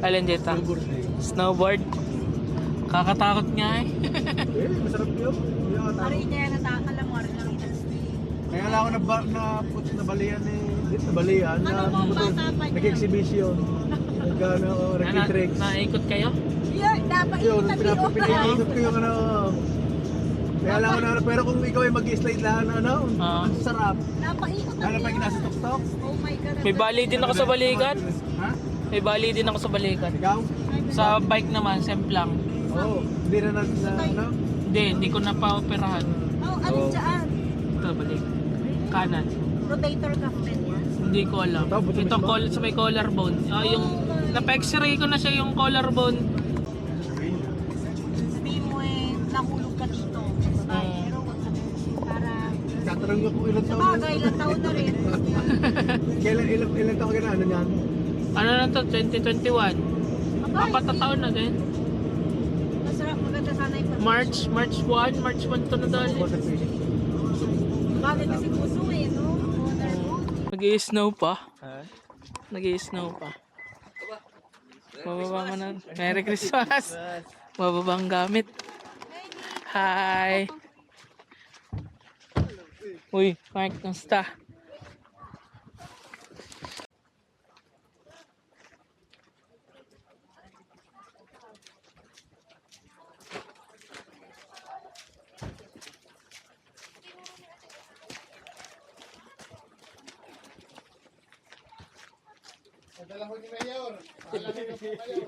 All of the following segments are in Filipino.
Alin dito? Snowboard eh. Snowboard? Kakatakot nga eh. Masarap yun. Pare, kaya natakalam mo rin lang Kaya lang ako nabalian eh. Nabalian na Ano mga bata pa niya? nag-exhibition. Nagano, Ricky Tricks. Naikot kayo? Yun, dapat Yun, itabi pinaikot ko yung ano. Kaya lang ako na, pero kung ikaw ay mag-slide lang, ano, Ah. ang sarap. Napaikot Ano pa yung nasa tok-tok? Oh my God. May bali din ako sa balikat. Ha? May bali din ako sa balikat. Ikaw? Sa bike naman, semplang. Oo. Hindi na ano? Hindi ko na pa-operahan. Oh, ano dyan? Ito, balik. Kanan. Rotator cuff din yan. Hindi ko alam. Ito, buto Ito, mismo? sa may collarbone. Yung, napa-x-ray ko na siya yung collarbone. Sabihin mo eh, nahulog ka dito. Pero wag ka para... Tatanong niyo kung ilan Sa taon. bagay, ilang taon na rin. Kailan, ilan taon ka na, ano yan? Ano na to? 2021. Abay, Apat na taon na din. Masarap, maganda sana yung March 1 to na dali. Bagay kasi puso eh, no? Nag-i-snow pa. Nag-i-snow pa. Bababa mo na. Merry Christmas. Bababang gamit. Hi. Uy, Mike, kamusta? Dala ko ni Mayor. Alam na po kayo.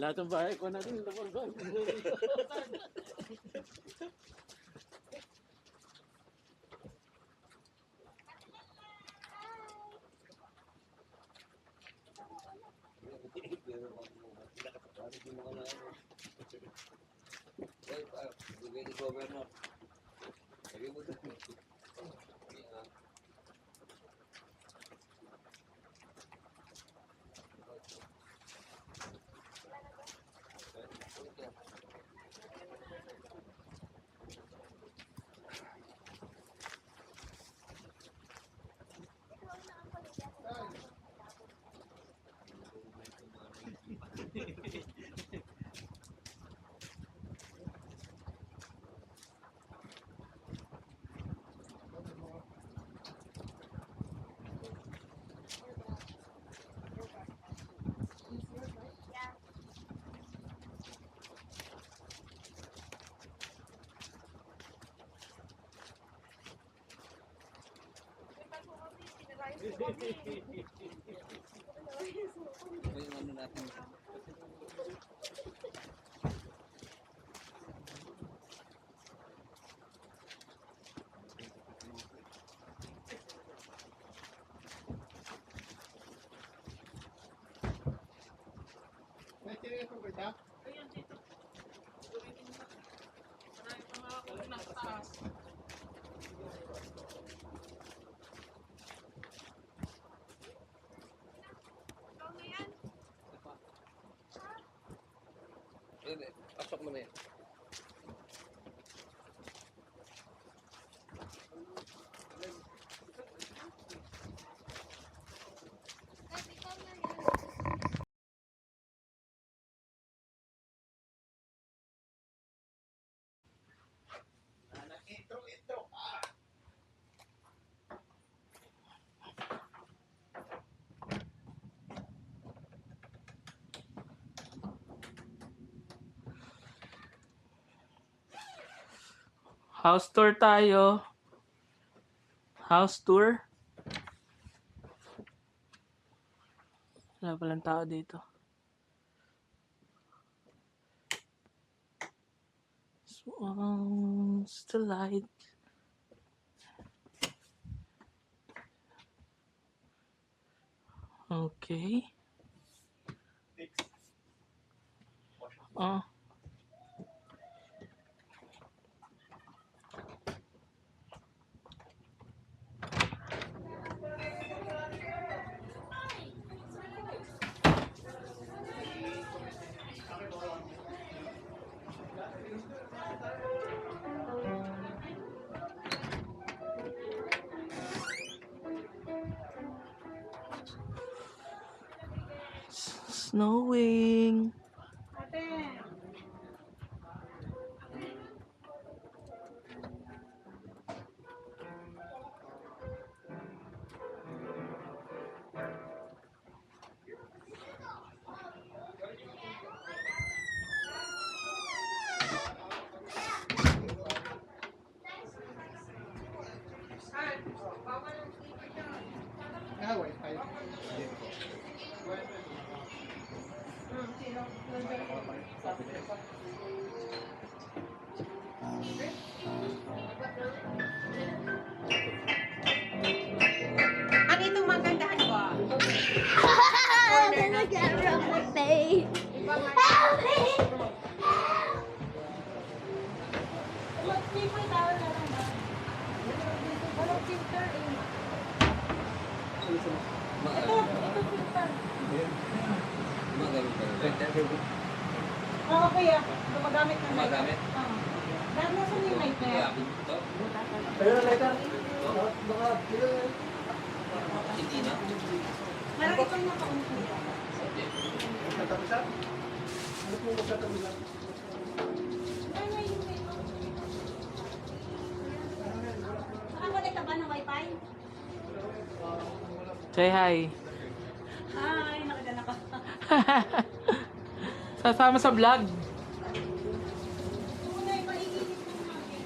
Lahat ng bahay ko natin. Ayun dito. Marami pa mga kulong nasa taas. Pasok mo na yan. House tour tayo. House tour. Wala palang tao dito. Swans the light. Okay. Oh. Snowing. Ah, wifi. Ano itong magandahan ko? I'm gonna get real face. Help me! Gumagamit ka ng lighter? Oo, kuya. Gumagamit ng light. Gumagamit? Oo. Dahil nasa yung light na yan. Gumagamit ito? Pero later, baka Hindi na? Parang itong nakaunti. magkatapusan. Ano po magkatapusan? Nakakonect ka ba ng wifi? Say hi. Hi, nakagana ka. Sasama sa vlog. Tunay, maiinit mo namin.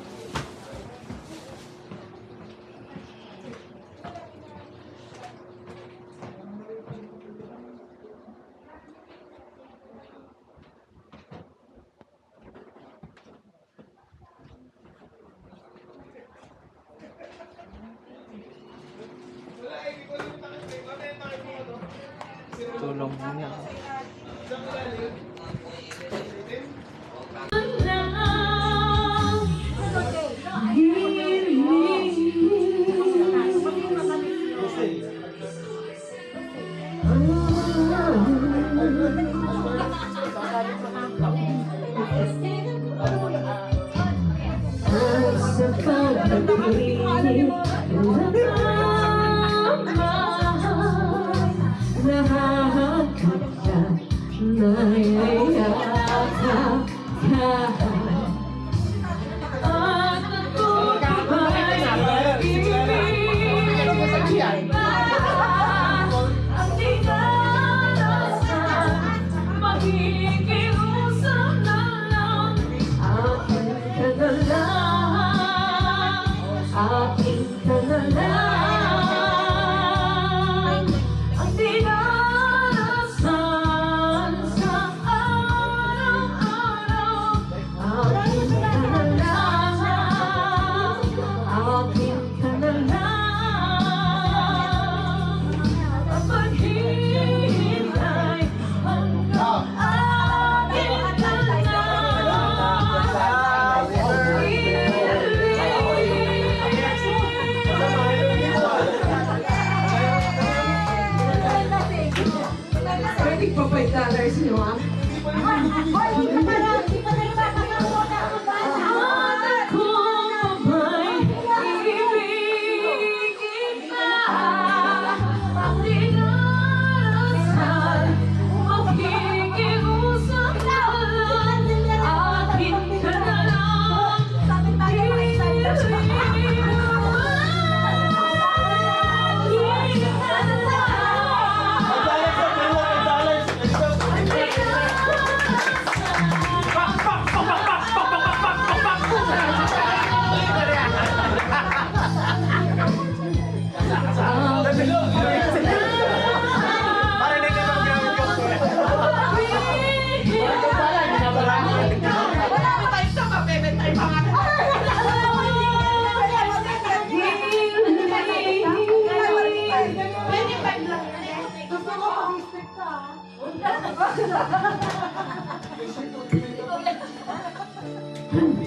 Tulong mo niya.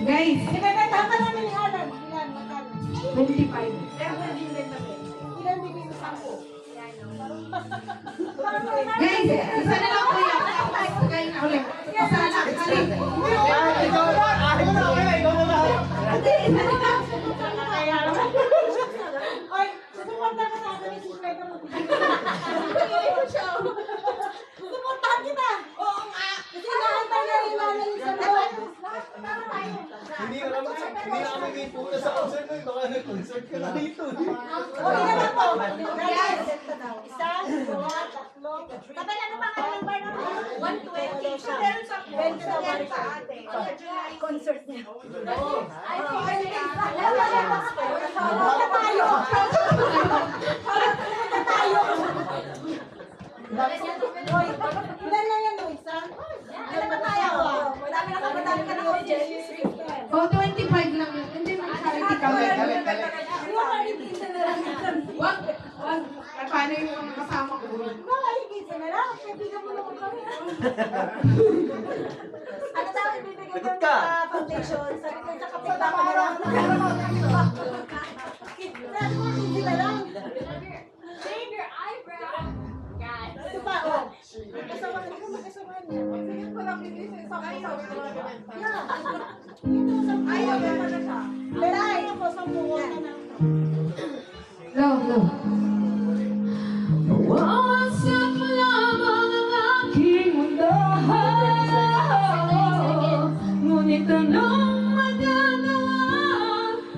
Guys, Tama namin ni Alan. Ilan, magkano? 25. Pero hindi din na ilan din yung 10? Guys, isa na lang kuya. Kayo na ulit. Isa na lang. Ikaw na, ikaw na lang. Hindi, isa na lang. Oy, susuporta ka sa akin si Sweta mo. Suportahan kita. Oo nga. Kasi nakantay na rin namin yung sa loob. Tama tayo. Hindi na kami may pupunta sa concert nun. Baka nag-concert ka na dito. Okay na ba po? Guys, isa, dalawa, tatlo. Kapag ano pa nga ng bar naman? 120. So, meron sa 20 na bar sa ate. Concert niya. Ay, okay. Wala tayo. Wala tayo. Hoy, ilan na yan, Luis? Ilan na tayo? Madami na kamadami ka na ako, Jess. Oh, 25 lang yun. Hindi mo charity ka. Wag. Paano yung mga kasama ko? Makakikita na lang. Kaibigan mo naman kami. Ano daw ibibigay Lagot ko ka. sa foundation? Sabi ko sa kapitbahay ko na lang. Sabi ko, hindi na lang. Shave your eyebrow. Ito pa, oh. Magkasama, hindi ko magkasama niya. Sige ko lang bibigay sa isang yeah. Ayaw, gano'n na siya. Pero ayaw ko sa buwan na lang. Love. Wasak lamang ang aking mundo. Ngunit anong magagawa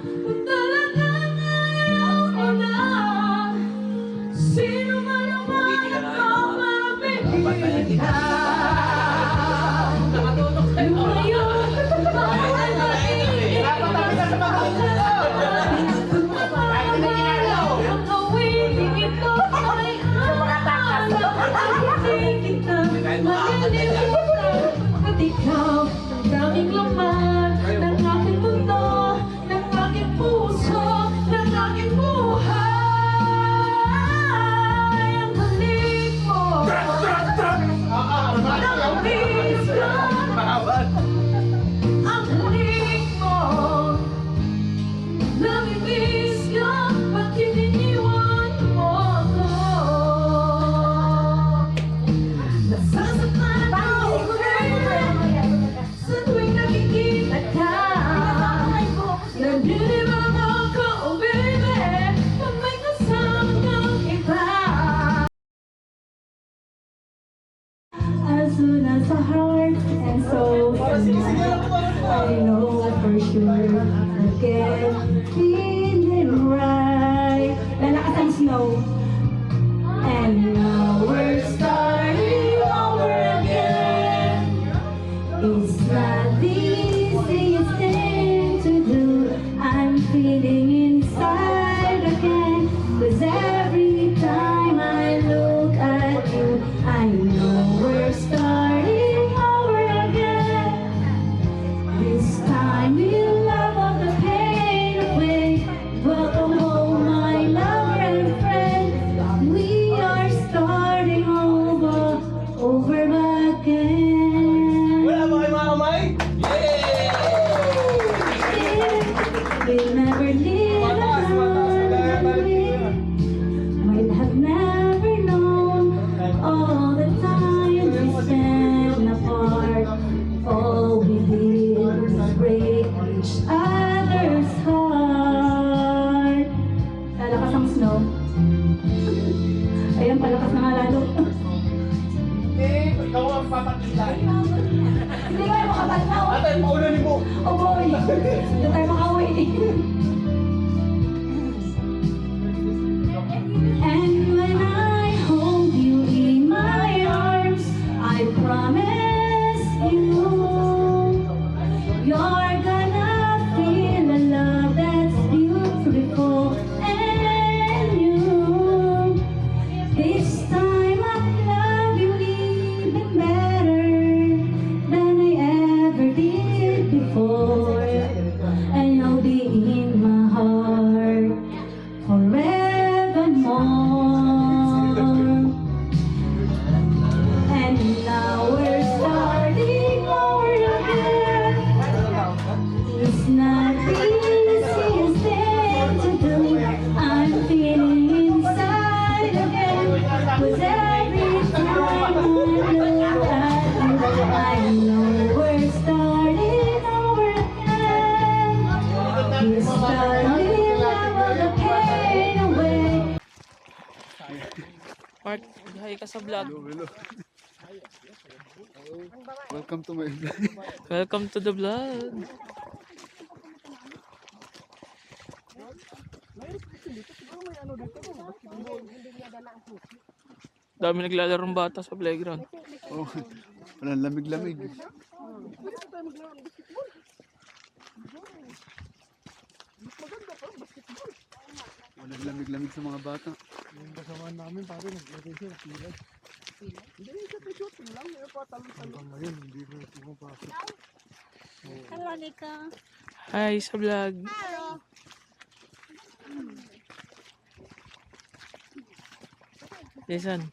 kung talagang ayaw mo na? Sino man ang ako mapipilitan? Lumayo, bawal ang awiting ito ay at ikaw, ang daming laman ng aking mundo, ng aking puso, ng aking buhay. Ang halik mo, namiss ka. Ang halik mo, namimiss ka. Bakit iniwan mo ako? Nasasaktan ako sa tuwing nakikita ka. Naniniwang ako, oh baby, na may kasama kang iba. As soon as a heart and soul I know for sure I get feeling right. Lalakas ang snow. And now we're starting over again. It's not the easiest thing to do. I'm feeling inside again. 'Cause every time I look at you, I know we're starting over again. This time we'll laugh all the pain away. Welcome home, my lover and friend. We are starting over again. Wala ba kayo mga kamay? We'll never live alone. Might have never known all the time we spent apart. All we did was break each other's heart. Lalakas ang snow. Ayan, palakas na nga lalo. Ikaw ang papakilay. Hindi kayo makapalaw. Ate, paunanin mo. Oh boy, hindi tayo makauwi. And when I hold you in my arms, I promise you, you're gonna feel a love that's beautiful and new. This time I love you even better than I ever did before. And you'll be in my heart forevermore. And now Bata sa vlog. Hello. Welcome to my vlog. Welcome to the vlog. Dami naglalarong bata sa playground. Oh, walang lamig-lamig. Walang lamig-lamig sa mga bata. Yung kasama namin pare, naglagay siya ng pila. Hindi siya pa-shooting lang, may patalon-talon. Ngayon, hindi mo pumapasok. Hello, Nika. Hi sa vlog. Hello. Jason.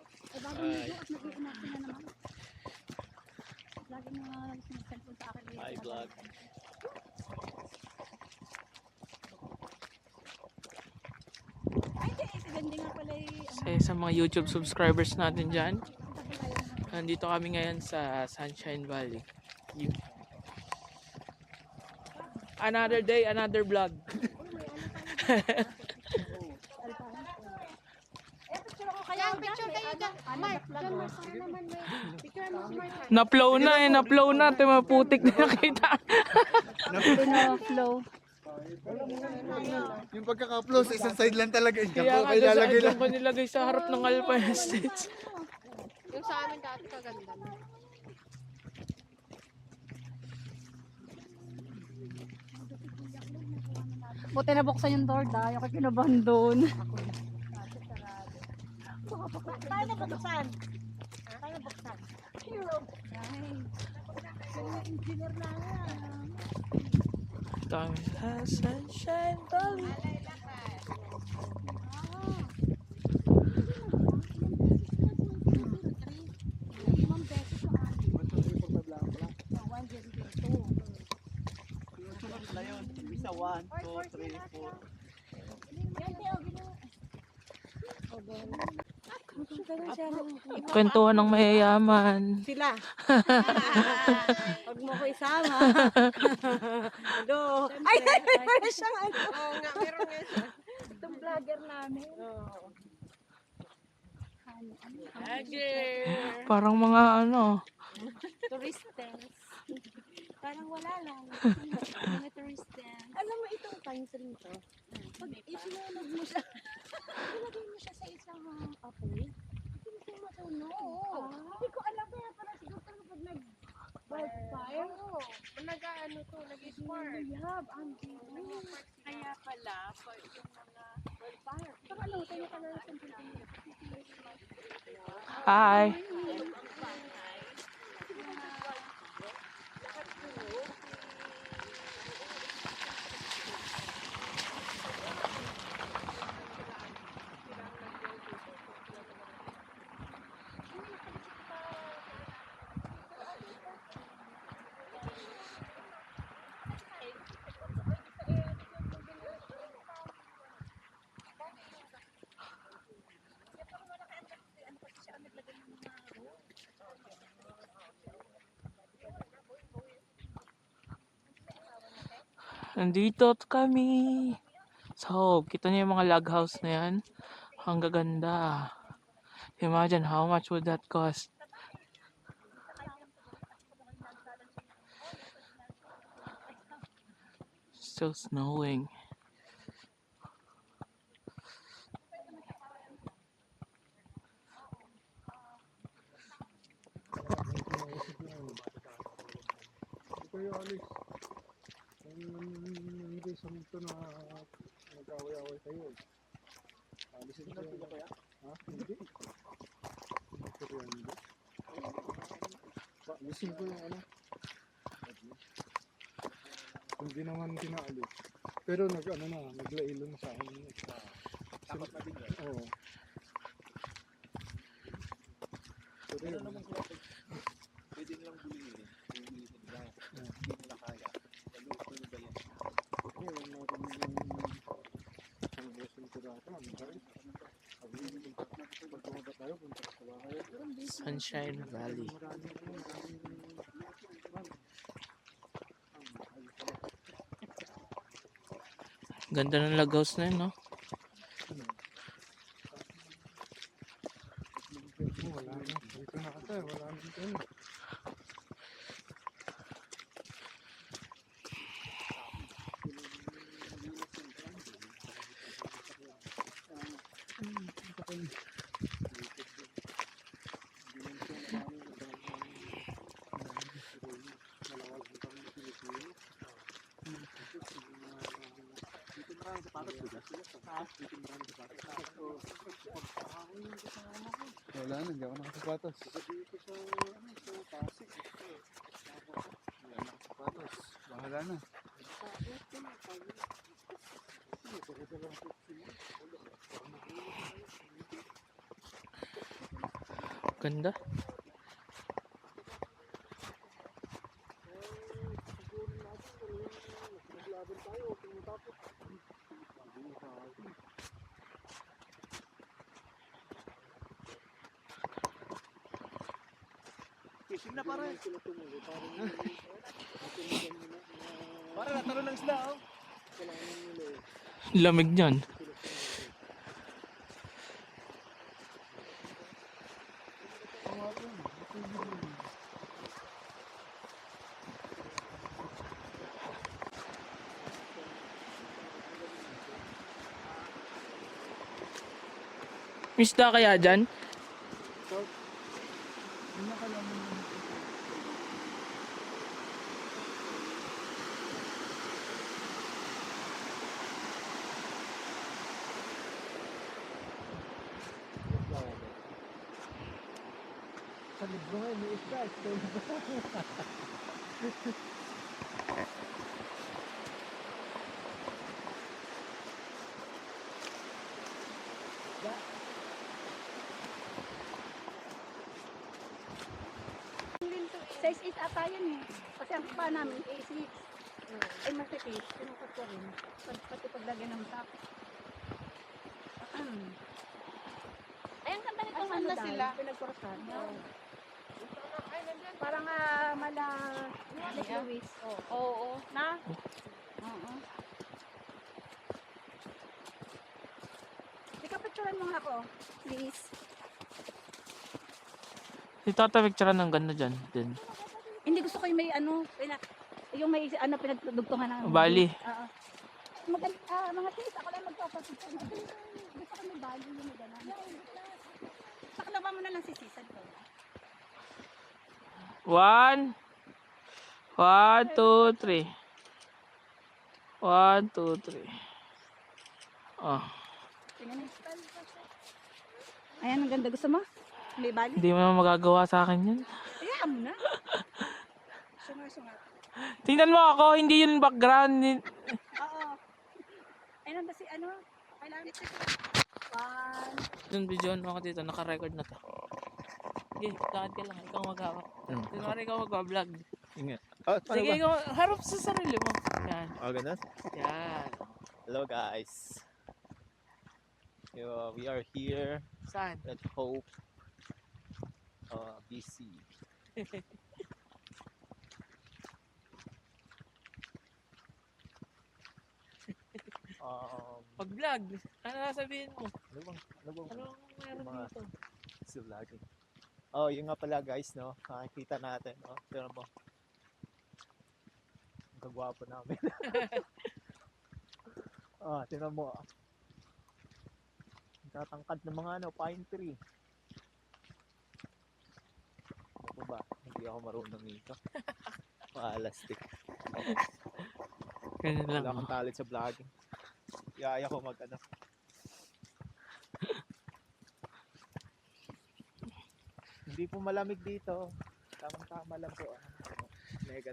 Hi, vlog. Ay, ganda nga pala Sa mga YouTube subscribers natin dyan. Nandito kami ngayon sa Sunshine Valley. Another day, another vlog. Kaya picture kayo dyan. Mark, dyan mo sana naman may picture mo si Mark. Na-flow na eh, na-flow na. Ito yung mga putik na nakita. Flow. Yung pagkaka-upload sa isang side lang talaga. Kaya nga doon ko nilagay sa harap ng Alpine Estates. Yung sa amin dati kaganda. Buti nabuksan yung door dahil ako kinabahan doon. Tayo na buksan. Tayo na buksan. Engineer na yan. Kami sa Sunshine Valley. Isa 1, 2, 3, 4. Kwentuhan ng mayayaman. Sila. Huwag mo ko isama. Hello. Ay, meron siyang ano. Oo nga, meron nga siya. Itong vlogger namin. Parang mga ano. Touristes. Parang wala lang. Mga touristes. Alam mo itong times ring to? Pag isinulog mo siya, ilagay mo siya sa isang apoy, hindi mo matunog. Hindi ko alam kaya pala siguro pag nag-wildfire. Oo. Nag-ano to, nag-spark. Kaya pala, pag yung mga wildfire. Saka ano, tayo ka na lang sa Hi. Nandito kami. So, kita niyo yung mga log house na yan. Ang gaganda. Imagine how much would that cost? Still snowing. Kayo, Alice. Hindi sa minto na nag-away-away kayo. Alisin ko yung kaya? Ha? Hindi. Hindi. Alisin ko yung ano. Hindi naman pinaalis. Pero nag-ano na, naglailo na sa akin. Dapat na din yan? Oo. Pero naman sila pwede nilang bulihin. Hindi nila kaya. Lalo na ba yan? Ngayon natin yung blessing ko dati. Sabi nyo, pag tumaba tayo, punta ka sa bahay. Sunshine Valley. Ganda ng log house na yun, no? Wala na, hindi ako nakasapatos. Wala nakasapatos. Bahala na. Ganda. Fishing na pare. Pare, natalo ng isda oh. Lamig niyan. Isda kaya dyan? Sa libro nga, may isda. Size 8 ata yun eh. Kasi ang pa namin A6. Ay masipis. Tinukot ko rin. Pati paglagyan ng tap. Ay, ang ganda nitong ano dahil. Pinagkurasan. Parang mala Lake Louis. Oo. Na? Oo. Ikaw picturean mo nga ako. Please. Si Tata picture ng ganda dyan. Din. Hindi gusto ko yung may ano, yung may ano pinagdugtungan ng Bali. Oo. Mga sis, ako lang magpapapicture. Gusto ko may bali yung gano'n. Paklawa mo na lang si Sisan ko. 1, 2, 3. 1, 2, 3. Oh, Tingnan mo. Ayan, ang ganda. Gusto mo? May bali? hindi mo na magagawa sa akin yan. Ayan mo na. Sunga. Tingnan mo ako, hindi yun background. Oo. Ayun ba si ano? Kailangan. 1. Yung video ako dito, naka-record na to. Sige, lakad ka lang, ikaw mag-hawak. Kunwari ikaw mag-vlog. Ingat. Oh, paano Sige, ba? ikaw, harap sa sarili mo. Yan, Oh, ganun? yan. Hello guys. We are here Saan? at Hope, BC. Pag-vlog, ano sasabihin mo? Ano bang Anong meron Mga- dito? sa vlogging? Oh, yung nga pala guys, no? Nakikita natin, no? Tignan mo. Ang kagwapo namin. Tignan mo. Ang tatangkad ng mga ano, pine tree. Ano ba? Hindi ako marunong nito. Maalastik. Ganun lang. Wala akong talent sa vlogging. Yaya ko mag ano. Hindi po malamig dito. Tamang-tama lang po. -1.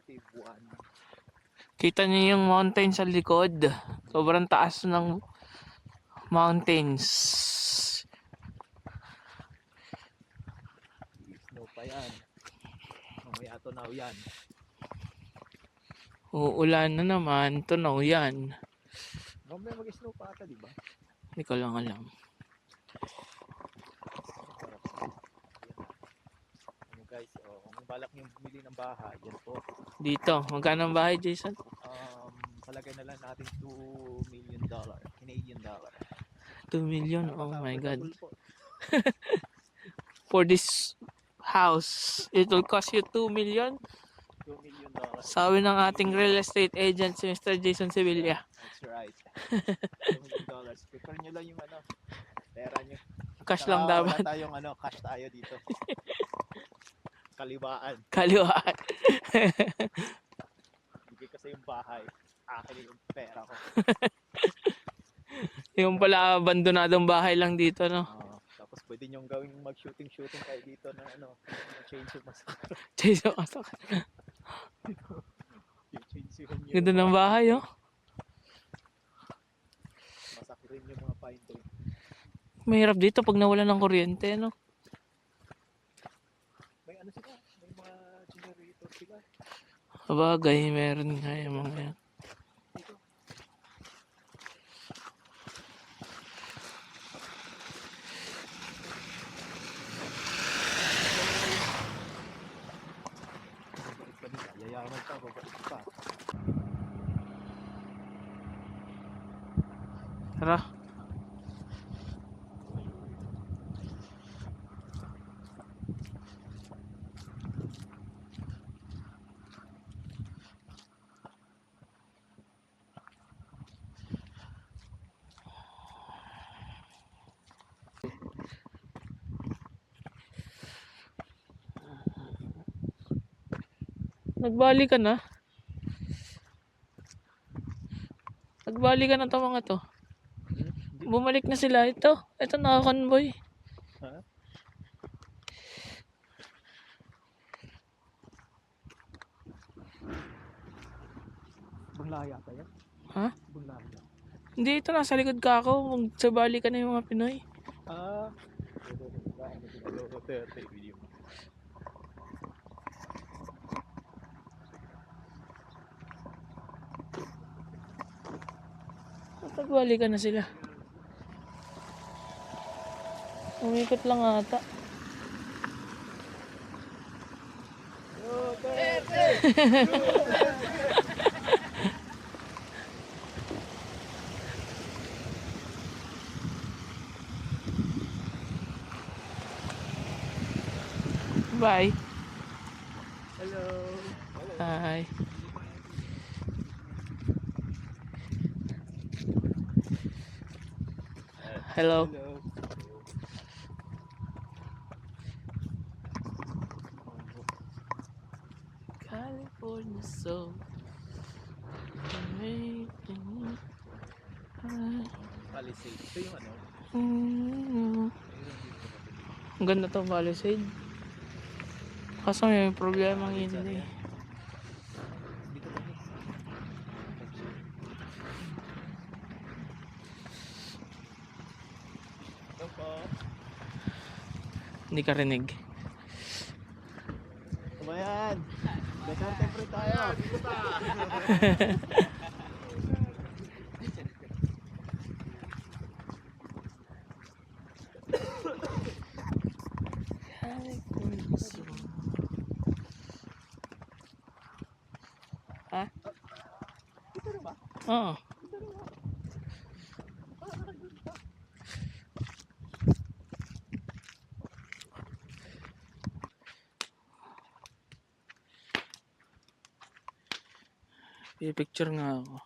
Kita niyo yung mountain sa likod. Sobrang taas ng mountains. Snow pa yan. Mamaya tunaw yan. Uulan na naman, tunaw yan. Mamaya mag-snow pa ata, di ba? Hindi ko lang alam. Ano guys, kung balak niyong bumili ng bahay, yan po. Dito, magkano ang bahay, Jason? Palagay na lang natin $2 million. Canadian dollar. 2 million, oh my God. Double po. For this house, it will cost you 2 million. $2 million. Sabi ng ating real estate agent, si Mr. Jason Sevilla. That's right. $2 million. Prepare nyo lang yung ano, pera nyo. Cash lang Wala dapat. tayong ano, cash tayo dito. Kaliwaan. Kaliwaan. Bigay ko sa yung bahay. Akin yung pera ko. Yung pala abandonadong bahay lang dito, no? Tapos pwede niyong gawing mag-shooting kayo dito ng Chainsaw Massacre. Chainsaw Massacre. Yung chainsaw niyo. Ganda ng bahay, oh. Masakrin yung mga pine tree. Mahirap dito pag nawalan ng kuryente, no? May ano sila, may mga generator sila. Sabagay, meron nga yung mga yan. Babalik pa nila, yayaman pa, babalik pa. Tara. Nagbali ka na? Nagbali ka na to mga to. Bumalik na sila. Ito nakakonvoy. Ha? Bunglaya pa yan? Ha? Bunglaya. Hindi, ito nasa likod ka ako. Magsabali ka na yung mga Pinoy. Ah. Duterte video. Nagbali ka na sila. Umikot lang ata. Bye. Hello. Hi. Hello. Hello. California soul. Palisade. Ito yung ano? Ang ganda to, Palisade. Kaso may problema ng hindi. Dito kami. Ito po. Hindi ka rinig. Kumayan. Duterte free tayo. California soul. Ha? Dito na ba? Oo. Picture nga ako.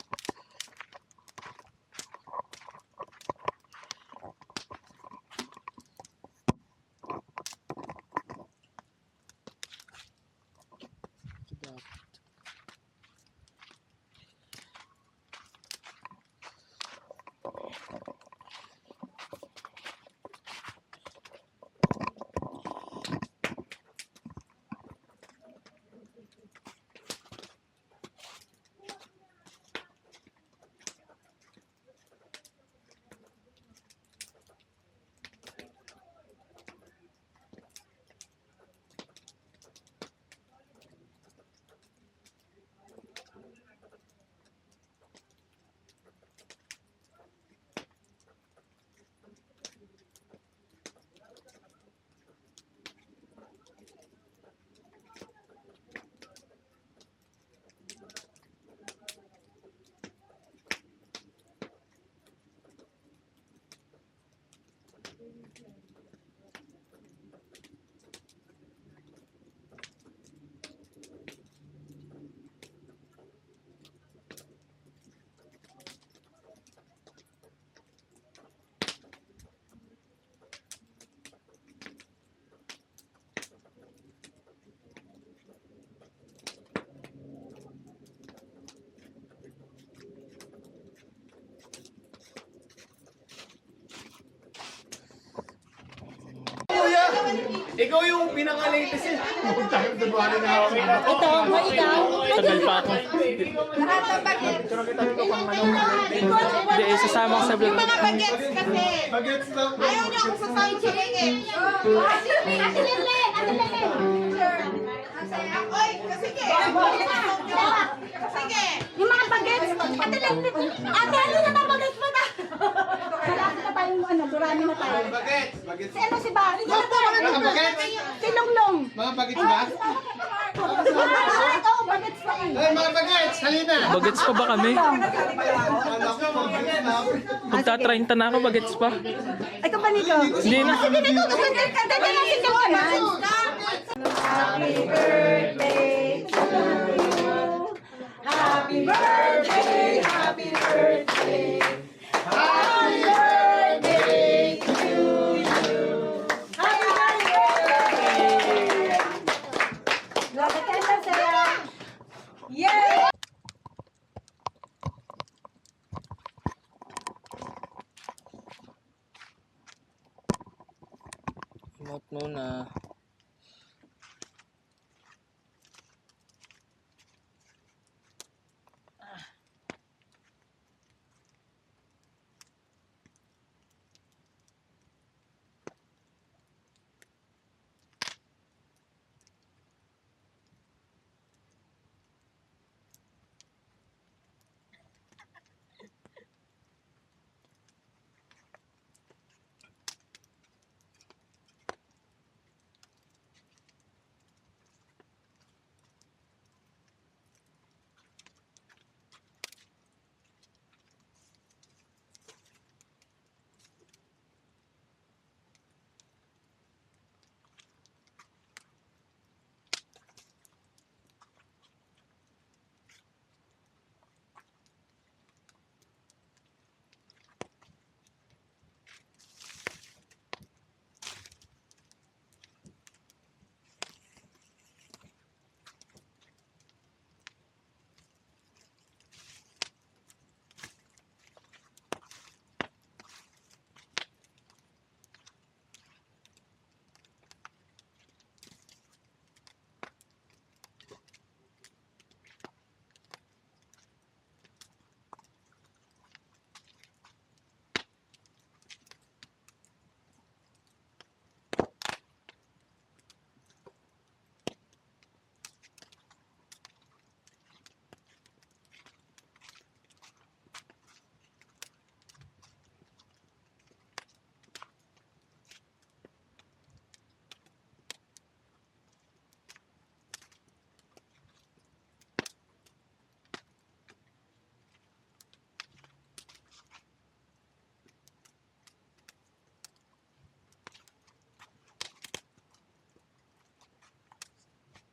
Ikaw yung pinaka-latest eh. Ito, mo ikaw. Tagal pa ako. Hindi, isasama ko sa vlog. Mga bagets kasi. Bagets lang. Ayaw niyo ako sa side chicken eh. Ate Lelen! Ate Lelen! Oy, sige! Sige! Yung mga bagets! Ate Lelen! Ate, ano na ba bagets mo na? Malapit na tayong ano, durami na tayo. Bagets. Bagets. Si ano si Ba? Mga bagets. Si Longlong! Mga bagets ba? Oo, bagets pa eh. Ay, mga bagets. Halina. Bagets pa ba kami? Alam ko, bagets na. Magta-30 na ako, bagets pa. Ay, kapanito. Hindi na. Sige, dito, kapatid ka. Dito na si Kapanan. Happy birthday to you. Happy birthday, happy birthday. Happy birthday to you. Happy birthday. Grabe ka na saya. Yay! Remote muna.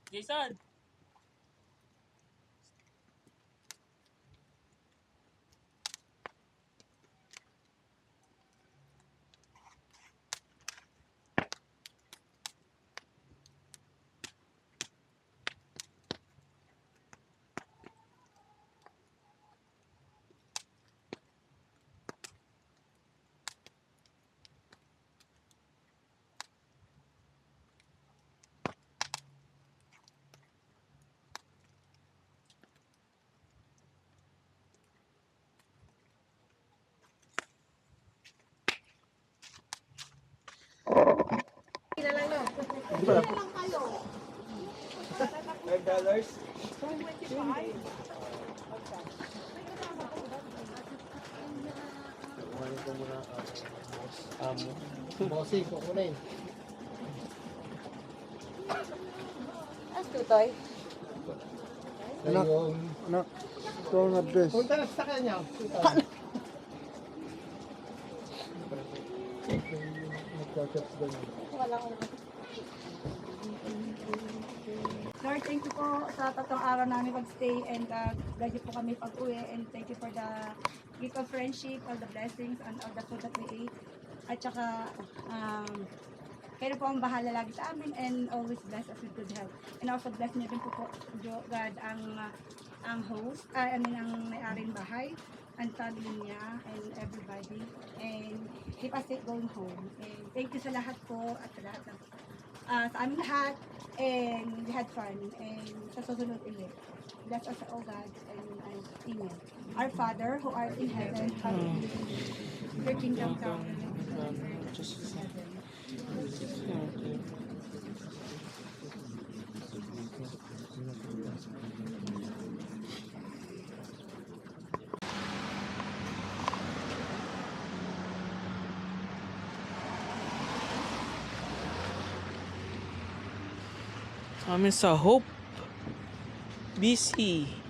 Jason! Bossing, kukunin. As tutoy. Anak, anak. Ito ang address. Punta na sa kanya. Lord, thank you po sa tatlong araw namin pag-stay and guide niyo po kami pag-uwi and thank you for the gift of friendship, all the blessings and all the food that we ate. At saka, kayo po ang bahala lagi sa amin and always bless us with good health. And also bless niyo din po God ang host, ang may-aring bahay, and family niya and everybody. And keep us safe going home. And thank you sa lahat po at sa lahat ng sa aming lahat. And we had fun. And sa susunod ulit. Bless us all, God. And Amen. Our Father, who art in heaven, hallowed be your kingdom come. Amin sa Hope BC.